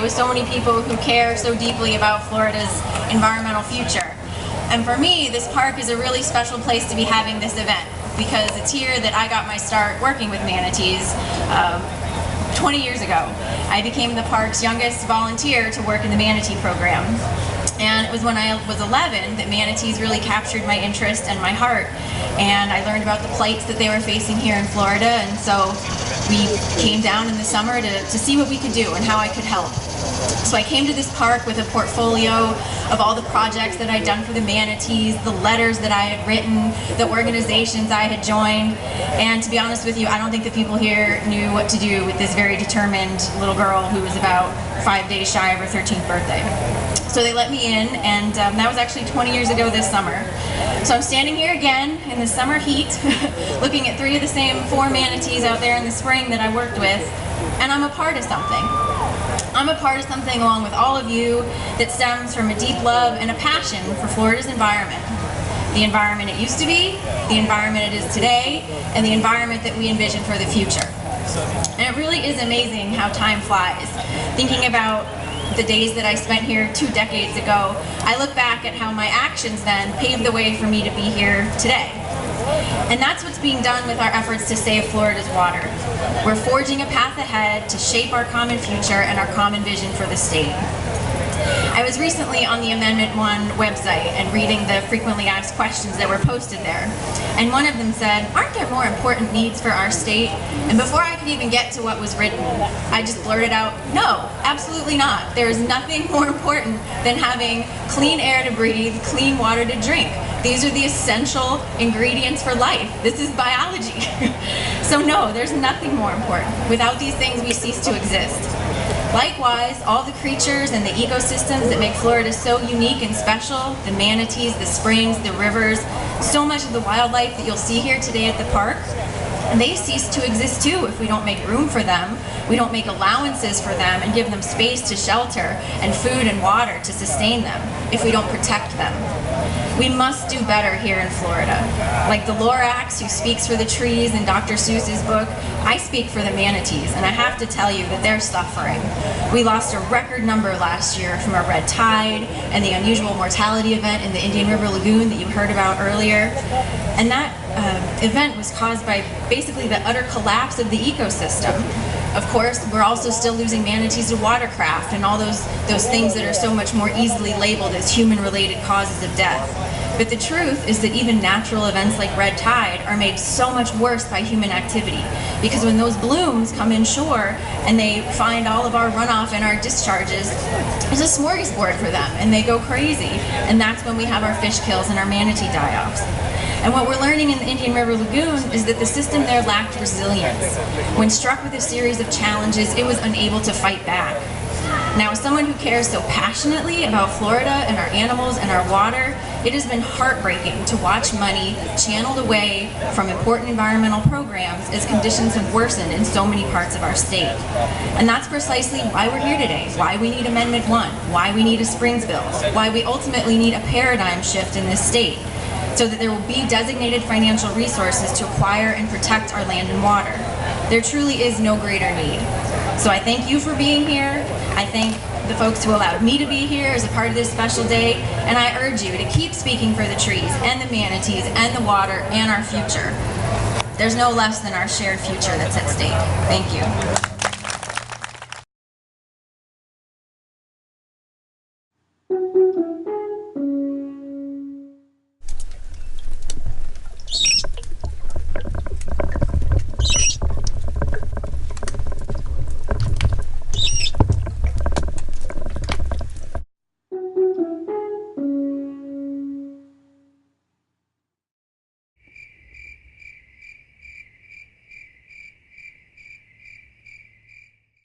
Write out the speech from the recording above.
with so many people who care so deeply about Florida's environmental future. And for me, this park is a really special place to be having this event, because it's here that I got my start working with manatees 20 years ago. I became the park's youngest volunteer to work in the manatee program. And it was when I was 11 that manatees really captured my interest and my heart. And I learned about the plights that they were facing here in Florida, and so we came down in the summer to see what we could do and how I could help. So I came to this park with a portfolio of all the projects that I'd done for the manatees, the letters that I had written, the organizations I had joined. And to be honest with you, I don't think the people here knew what to do with this very determined little girl who was about 5 days shy of her 13th birthday. So they let me in, and that was actually 20 years ago this summer. So I'm standing here again in the summer heat, looking at 3 of the same 4 manatees out there in the spring that I worked with, and I'm a part of something. I'm a part of something along with all of you that stems from a deep love and a passion for Florida's environment. The environment it used to be, the environment it is today, and the environment that we envision for the future. And it really is amazing how time flies. Thinking about the days that I spent here 2 decades ago, I look back at how my actions then paved the way for me to be here today. And that's what's being done with our efforts to save Florida's water. We're forging a path ahead to shape our common future and our common vision for the state. I was recently on the Amendment 1 website and reading the frequently asked questions that were posted there. And one of them said, "Aren't there more important needs for our state?" And before I could even get to what was written, I just blurted out, "No, absolutely not. There is nothing more important than having clean air to breathe, clean water to drink. These are the essential ingredients for life. This is biology." So no, there's nothing more important. Without these things, we cease to exist. Likewise, all the creatures and the ecosystems that make Florida so unique and special, the manatees, the springs, the rivers, so much of the wildlife that you'll see here today at the park, they cease to exist too if we don't make room for them, we don't make allowances for them and give them space to shelter and food and water to sustain them, if we don't protect them. We must do better here in Florida. Like the Lorax who speaks for the trees in Dr. Seuss's book, I speak for the manatees, and I have to tell you that they're suffering. We lost a record number last year from a red tide and the unusual mortality event in the Indian River Lagoon that you heard about earlier. And that event was caused by basically the utter collapse of the ecosystem. Of course, we're also still losing manatees to watercraft and all those things that are so much more easily labeled as human-related causes of death. But the truth is that even natural events like red tide are made so much worse by human activity, because when those blooms come inshore and they find all of our runoff and our discharges, it's a smorgasbord for them and they go crazy, and that's when we have our fish kills and our manatee die-offs. And what we're learning in the Indian River Lagoon is that the system there lacked resilience. When struck with a series of challenges, it was unable to fight back. Now, as someone who cares so passionately about Florida and our animals and our water, it has been heartbreaking to watch money channeled away from important environmental programs as conditions have worsened in so many parts of our state. And that's precisely why we're here today, why we need Amendment 1, why we need a Springs bill, why we ultimately need a paradigm shift in this state, so that there will be designated financial resources to acquire and protect our land and water. There truly is no greater need. So I thank you for being here. I thank the folks who allowed me to be here as a part of this special day, and I urge you to keep speaking for the trees and the manatees and the water and our future. There's no less than our shared future that's at stake. Thank you.